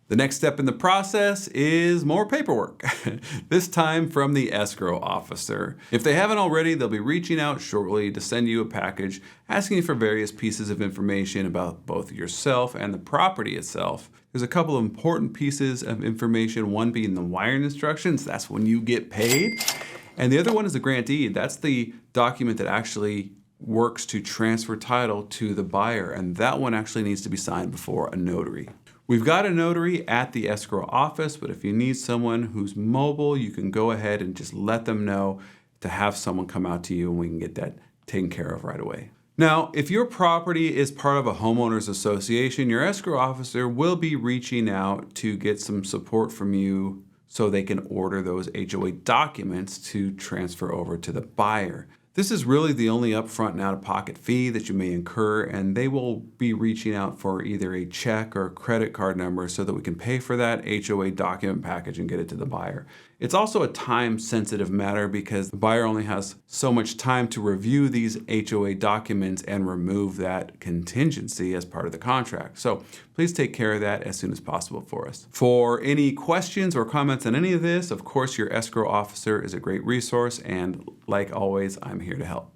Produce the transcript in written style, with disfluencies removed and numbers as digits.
The next step in the process is more paperwork, this time from the escrow officer. If they haven't already, they'll be reaching out shortly to send you a package asking you for various pieces of information about both yourself and the property itself. There's a couple of important pieces of information, one being the wiring instructions, that's when you get paid, and the other one is the grant deed. That's the document that actually works to transfer title to the buyer, and that one actually needs to be signed before a notary. We've got a notary at the escrow office, but if you need someone who's mobile, you can go ahead and just let them know to have someone come out to you and we can get that taken care of right away. Now, if your property is part of a homeowners association, your escrow officer will be reaching out to get some support from you so they can order those HOA documents to transfer over to the buyer. This is really the only upfront and out-of-pocket fee that you may incur, and they will be reaching out for either a check or credit card number so that we can pay for that HOA document package and get it to the buyer. It's also a time-sensitive matter because the buyer only has so much time to review these HOA documents and remove that contingency as part of the contract. So please take care of that as soon as possible for us. For any questions or comments on any of this, of course, your escrow officer is a great resource, and like always, I'm here to help.